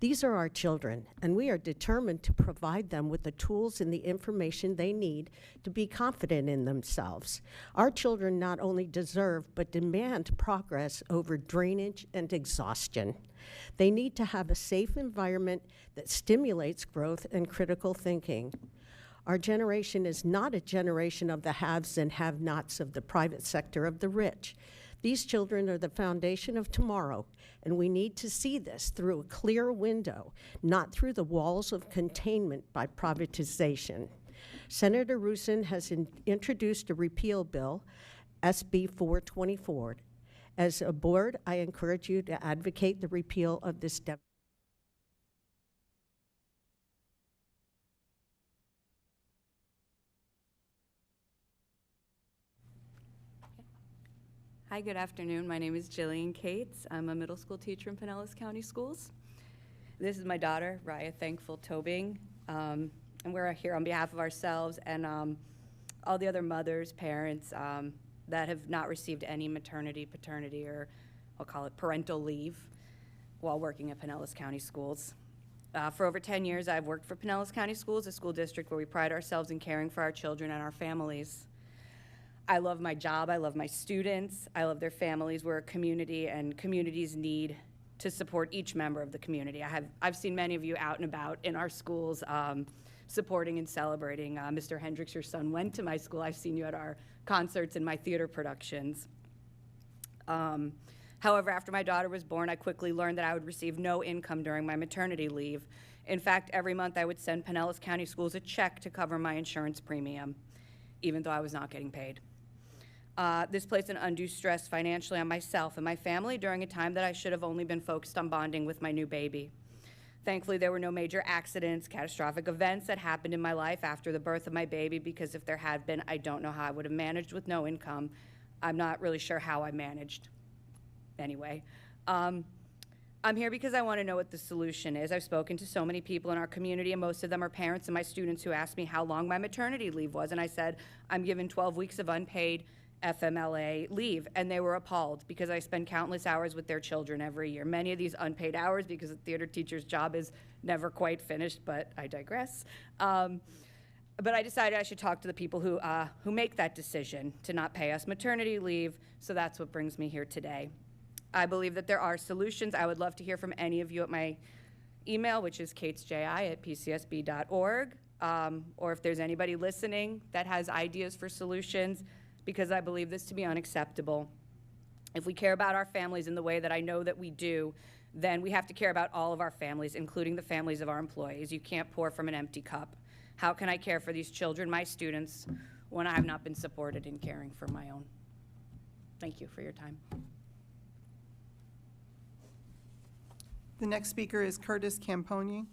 These are our children, and we are determined to provide them with the tools and the information they need to be confident in themselves. Our children not only deserve but demand progress over drainage and exhaustion. They need to have a safe environment that stimulates growth and critical thinking. Our generation is not a generation of the haves and have-nots of the private sector of the rich. These children are the foundation of tomorrow, and we need to see this through a clear window, not through the walls of containment by privatization. Senator Rusin has introduced a repeal bill, SB 424. As a board, I encourage you to advocate the repeal of this Hi, good afternoon. My name is Jillian Cates. I'm a middle school teacher in Pinellas County Schools. This is my daughter, Raya Thankful Tobing, and we're here on behalf of ourselves and all the other mothers, parents that have not received any maternity, paternity, or I'll call it parental leave while working at Pinellas County Schools. For over 10 years, I've worked for Pinellas County Schools, a school district where we pride ourselves in caring for our children and our families. I love my job, I love my students, I love their families. We're a community, and communities need to support each member of the community. I've seen many of you out and about in our schools supporting and celebrating. Mr. Hendricks, your son, went to my school. I've seen you at our concerts and my theater productions. However, after my daughter was born, I quickly learned that I would receive no income during my maternity leave. In fact, every month I would send Pinellas County Schools a check to cover my insurance premium, even though I was not getting paid. This placed an undue stress financially on myself and my family during a time that I should have only been focused on bonding with my new baby. Thankfully, there were no major accidents, catastrophic events that happened in my life after the birth of my baby, because if there had been, I don't know how I would have managed with no income. I'm not really sure how I managed. Anyway, I'm here because I want to know what the solution is. I've spoken to so many people in our community, and most of them are parents and my students, who asked me how long my maternity leave was, and I said, I'm given 12 weeks of unpaid FMLA leave, and they were appalled because I spend countless hours with their children every year. Many of these unpaid hours, because a theater teacher's job is never quite finished, but I digress. But I decided I should talk to the people who make that decision to not pay us maternity leave, so that's what brings me here today. I believe that there are solutions. I would love to hear from any of you at my email, which is katesji@pcsb.org, or if there's anybody listening that has ideas for solutions, because I believe this to be unacceptable. If we care about our families in the way that I know that we do, then we have to care about all of our families, including the families of our employees. You can't pour from an empty cup. How can I care for these children, my students, when I have not been supported in caring for my own? Thank you for your time. The next speaker is Curtis Camponi.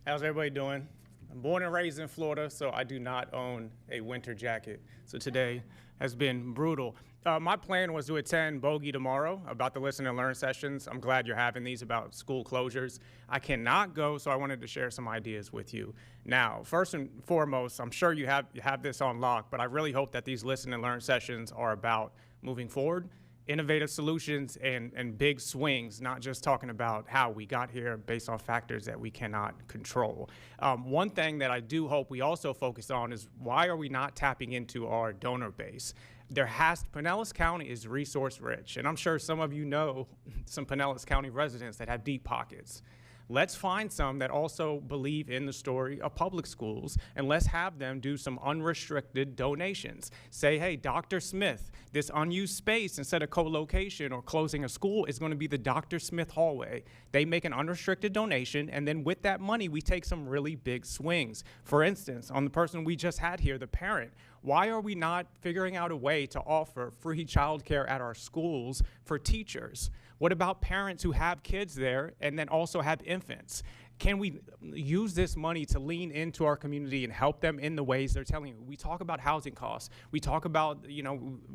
How's everybody doing? I'm born and raised in Florida, so I do not own a winter jacket. So today has been brutal. My plan was to attend Bogey tomorrow about the listen and learn sessions. I'm glad you're having these about school closures. I cannot go, so I wanted to share some ideas with you. Now, first and foremost, I'm sure you have this on lock, but I really hope that these listen and learn sessions are about moving forward, innovative solutions, and big swings, not just talking about how we got here based on factors that we cannot control. One thing that I do hope we also focus on is, why are we not tapping into our donor base? Pinellas County is resource rich, and I'm sure some of you know some Pinellas County residents that have deep pockets. Let's find some that also believe in the story of public schools, and let's have them do some unrestricted donations. Say, hey, Dr. Smith, this unused space, instead of co-location or closing a school, is going to be the Dr. Smith hallway. They make an unrestricted donation, and then with that money, we take some really big swings. For instance, on the person we just had here, the parent, why are we not figuring out a way to offer free childcare at our schools for teachers? What about parents who have kids there and then also have infants? can we use this money to lean into our community and help them in the ways they're telling you? We talk about housing costs, we talk about,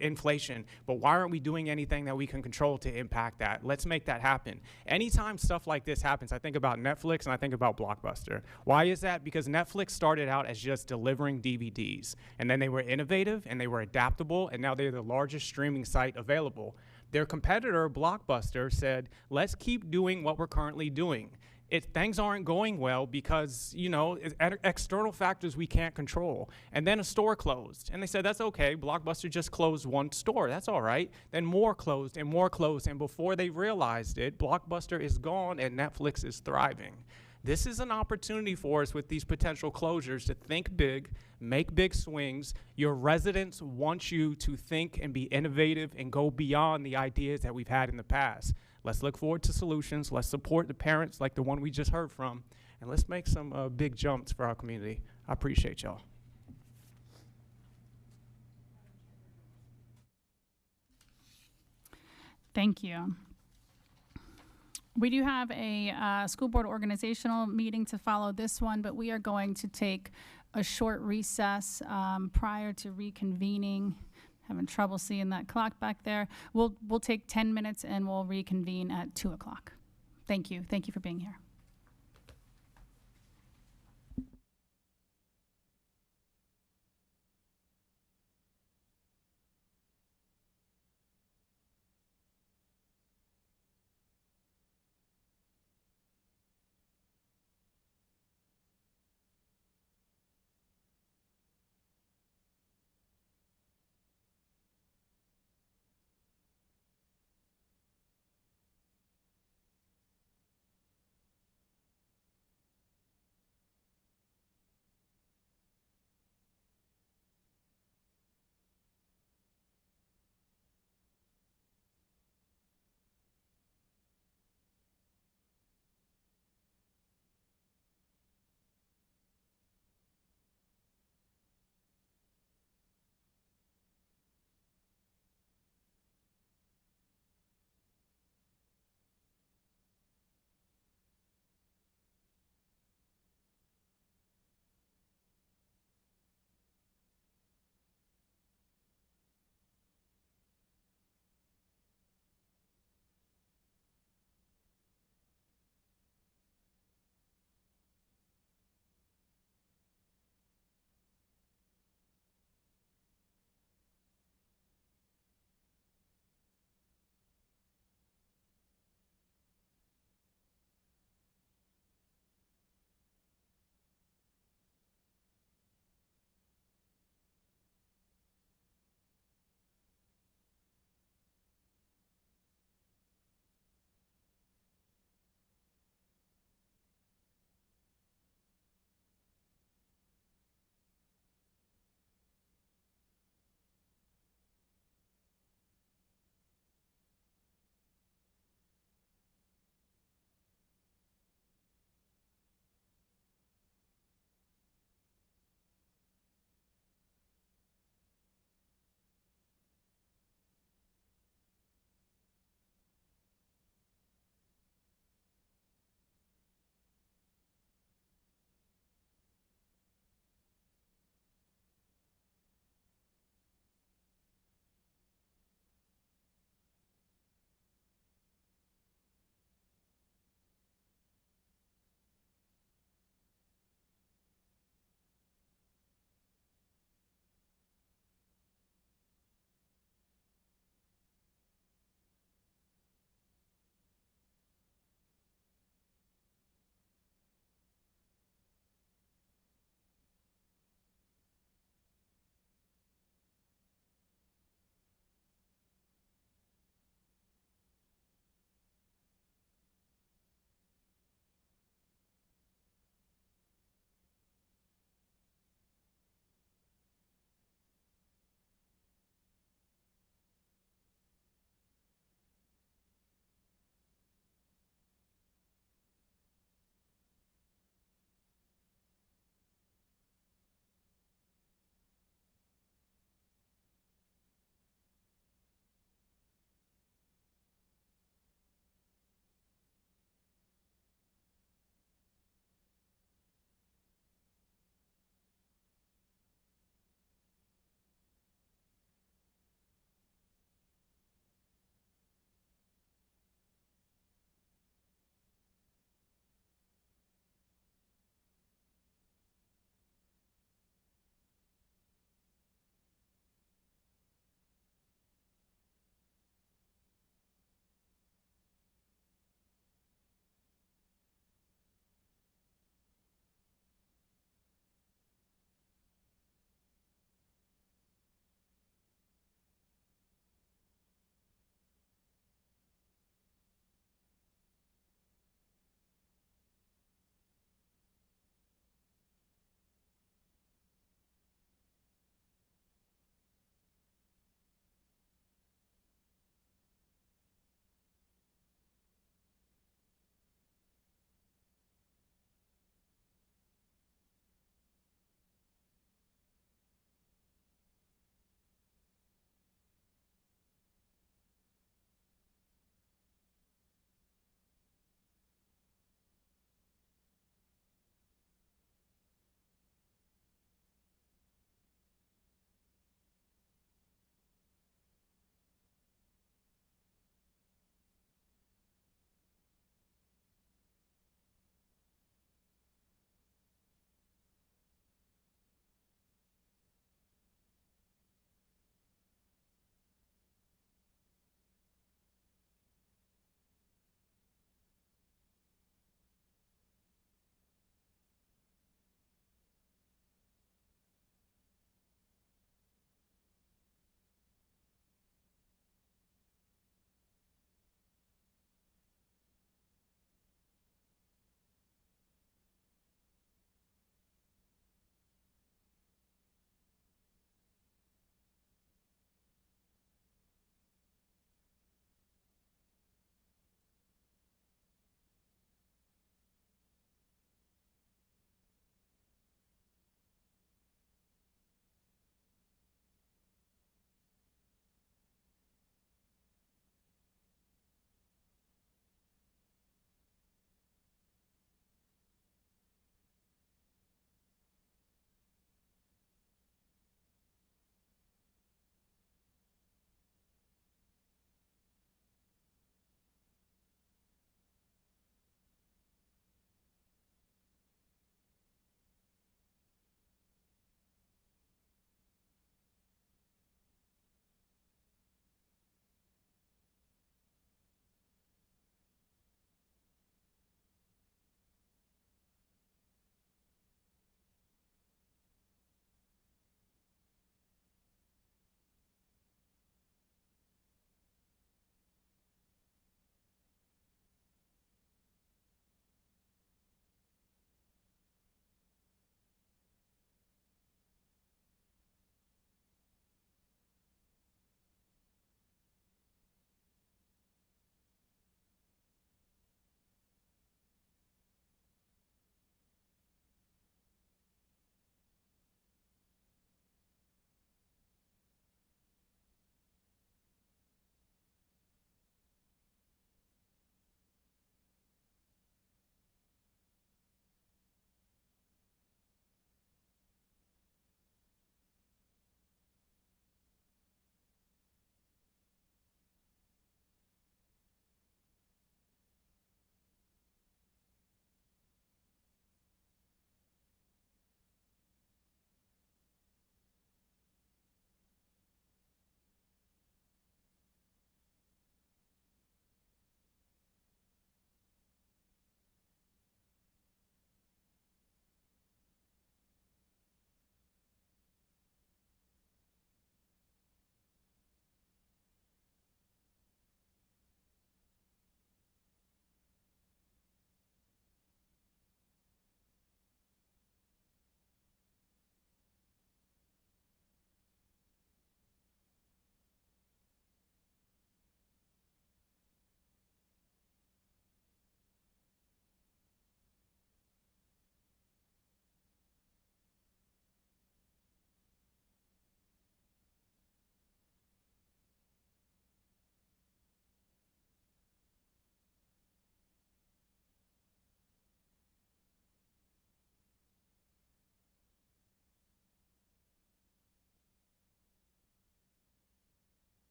inflation, but why aren't we doing anything that we can control to impact that? Let's make that happen. Anytime stuff like this happens, I think about Netflix and I think about Blockbuster. Why is that? Because Netflix started out as just delivering DVDs, and then they were innovative and they were adaptable, and now they're the largest streaming site available. Their competitor, Blockbuster, said, let's keep doing what we're currently doing. Things aren't going well because, external factors we can't control. And then a store closed. And they said, that's okay. Blockbuster just closed one store. That's all right. Then more closed and more closed. And before they realized it, Blockbuster is gone and Netflix is thriving. This is an opportunity for us with these potential closures to think big, make big swings. Your residents want you to think and be innovative and go beyond the ideas that we've had in the past. Let's look forward to solutions. Let's support the parents like the one we just heard from. And let's make some big jumps for our community. I appreciate y'all. Thank you. We do have a school board organizational meeting to follow this one, but we are going to take a short recess prior to reconvening. Having trouble seeing that clock back there. We'll take 10 minutes and we'll reconvene at 2 o'clock. Thank you. Thank you for being here.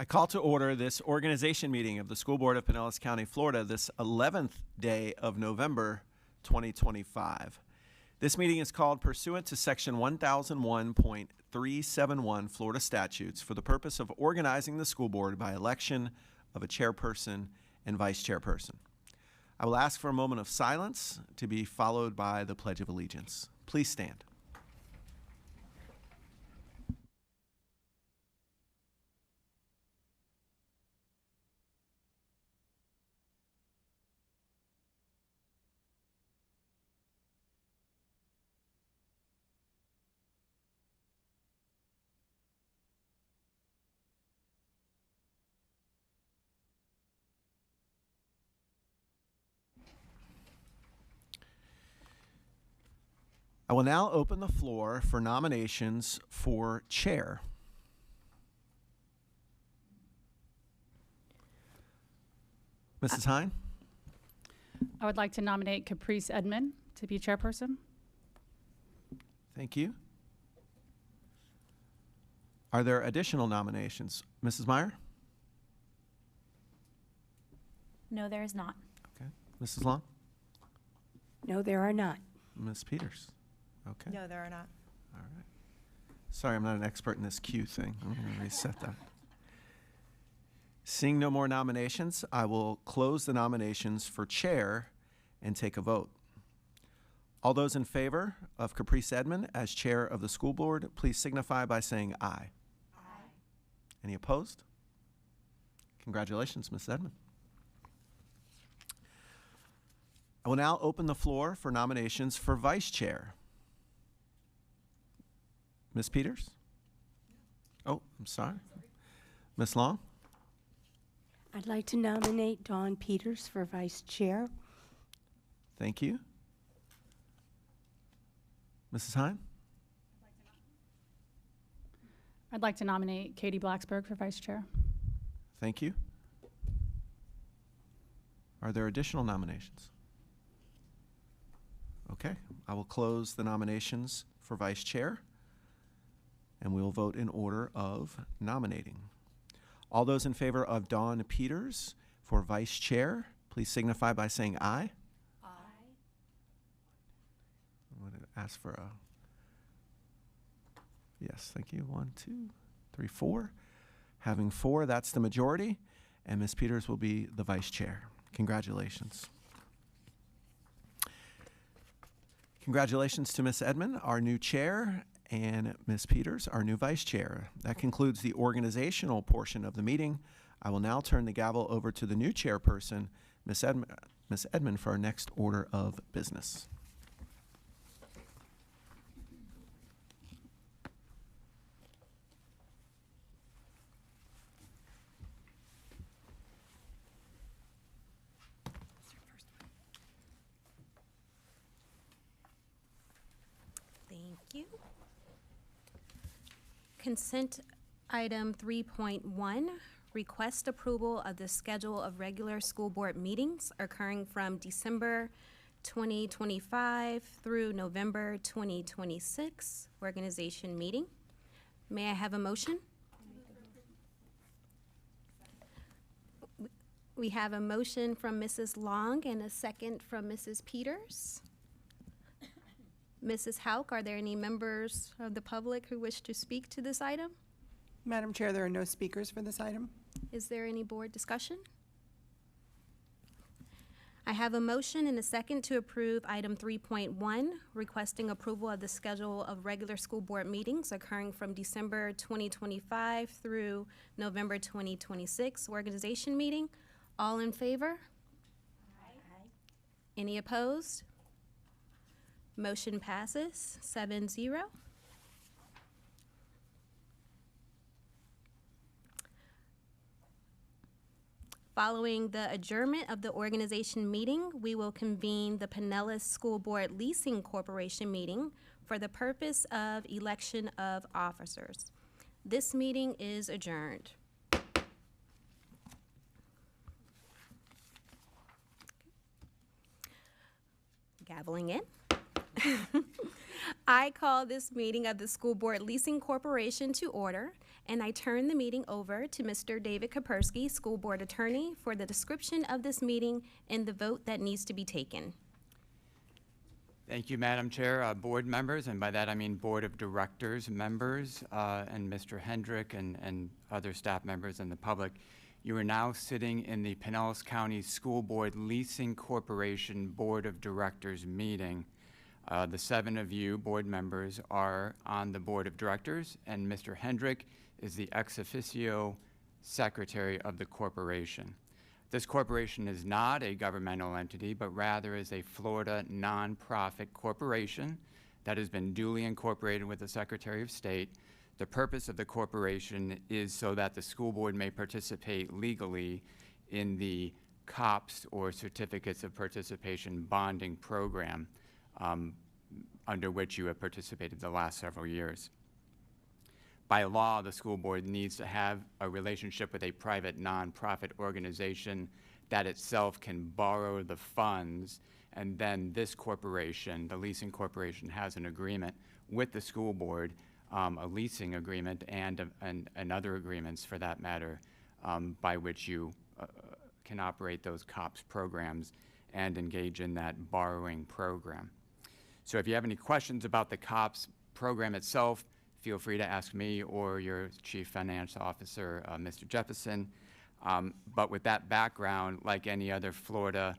I call to order this organization meeting of the School Board of Pinellas County, Florida, this 11th day of November 2025. This meeting is called pursuant to Section 1001.371 Florida statutes for the purpose of organizing the school board by election of a chairperson and vice chairperson. I will ask for a moment of silence to be followed by the Pledge of Allegiance. Please stand. I will now open the floor for nominations for chair. Mrs. Hine? I would like to nominate Caprice Edmond to be chairperson. Thank you. Are there additional nominations? Mrs. Meyer? No, there is not. Okay. Mrs. Long? No, there are not. Ms. Peters? Okay. No, there are not. All right. Sorry, I'm not an expert in this Q thing. I'm going to reset that. Seeing no more nominations, I will close the nominations for chair and take a vote. All those in favor of Caprice Edmond as chair of the school board, please signify by saying aye. Aye. Any opposed? Congratulations, Ms. Edmond. I will now open the floor for nominations for vice chair. Ms. Peters? Oh, I'm sorry. Ms. Long? I'd like to nominate Dawn Peters for vice chair. Thank you. Mrs. Hine? I'd like to nominate Katie Blacksburg for vice chair. Thank you. Are there additional nominations? Okay, I will close the nominations for vice chair, and we will vote in order of nominating. All those in favor of Dawn Peters for vice chair, please signify by saying aye. Aye. I'm going to ask for a yes, thank you. 1, 2, 3, 4. Having 4, that's the majority, and Ms. Peters will be the vice chair. Congratulations. Congratulations to Ms. Edmond, our new chair, and Ms. Peters, our new vice chair. That concludes the organizational portion of the meeting. I will now turn the gavel over to the new chairperson, Ms. Edmond, for our next order of business. Thank you. Consent item 3.1, request approval of the schedule of regular school board meetings occurring from December 2025 through November 2026, organization meeting. May I have a motion? We have a motion from Mrs. Long and a second from Mrs. Peters. Mrs. Hauk, are there any members of the public who wish to speak to this item? Madam Chair, there are no speakers for this item. Is there any board discussion? I have a motion and a second to approve item 3.1, requesting approval of the schedule of regular school board meetings occurring from December 2025 through November 2026, organization meeting. All in favor? Aye. Any opposed? Motion passes 7-0. Following the adjournment of the organization meeting, we will convene the Pinellas School Board Leasing Corporation meeting for the purpose of election of officers. This meeting is adjourned. Gaveling in. I call this meeting of the School Board Leasing Corporation to order And I turn the meeting over to Mr. David Kapersky, School Board Attorney, for the description of this meeting and the vote that needs to be taken. Thank you, Madam Chair, board members, and by that I mean Board of Directors members, and Mr. Hendrick and other staff members and the public. You are now sitting in the Pinellas County School Board Leasing Corporation Board of Directors meeting. The 7 of you board members are on the Board of Directors, and Mr. Hendrick is the ex officio secretary of the corporation. This corporation is not a governmental entity, but rather is a Florida nonprofit corporation that has been duly incorporated with the Secretary of State. The purpose of the corporation is so that the school board may participate legally in the COPS, or Certificates of Participation Bonding Program, under which you have participated the last several years. By law, the school board needs to have a relationship with a private nonprofit organization that itself can borrow the funds, and then this corporation, the leasing corporation, has an agreement with the school board, a leasing agreement and other agreements for that matter, by which you can operate those COPS programs and engage in that borrowing program. So if you have any questions about the COPS program itself, feel free to ask me or your Chief Finance Officer, Mr. Jefferson. But with that background, like any other Florida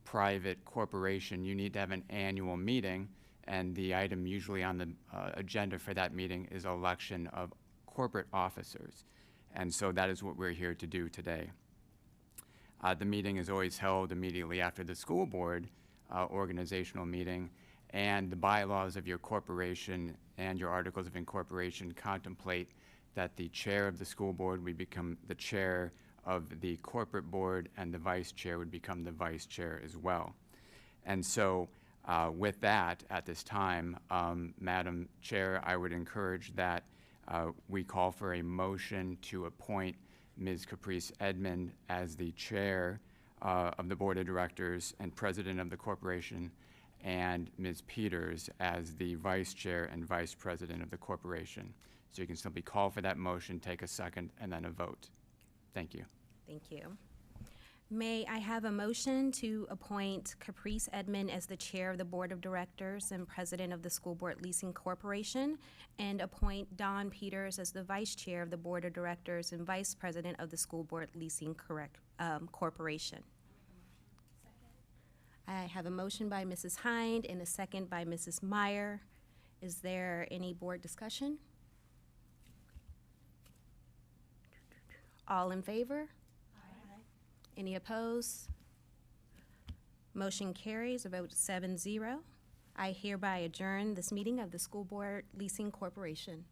private corporation, you need to have an annual meeting, and the item usually on the agenda for that meeting is election of corporate officers. And so that is what we're here to do today. The meeting is always held immediately after the school board organizational meeting, and the bylaws of your corporation and your articles of incorporation contemplate that the chair of the school board would become the chair of the corporate board, and the vice chair would become the vice chair as well. And so with that, at this time, Madam Chair, I would encourage that we call for a motion to appoint Ms. Caprice Edmond as the chair of the board of directors and president of the corporation, and Ms. Peters as the vice chair and vice president of the corporation. So you can simply call for that motion, take a second, and then a vote. Thank you. Thank you. May I have a motion to appoint Caprice Edmond as the chair of the board of directors and president of the School Board Leasing Corporation, and appoint Don Peters as the vice chair of the board of directors and vice president of the School Board Leasing Corporation? I have a motion by Mrs. Hind and a second by Mrs. Meyer. Is there any board discussion? All in favor? Aye. Any opposed? Motion carries, a vote 7-0. I hereby adjourn this meeting of the School Board Leasing Corporation.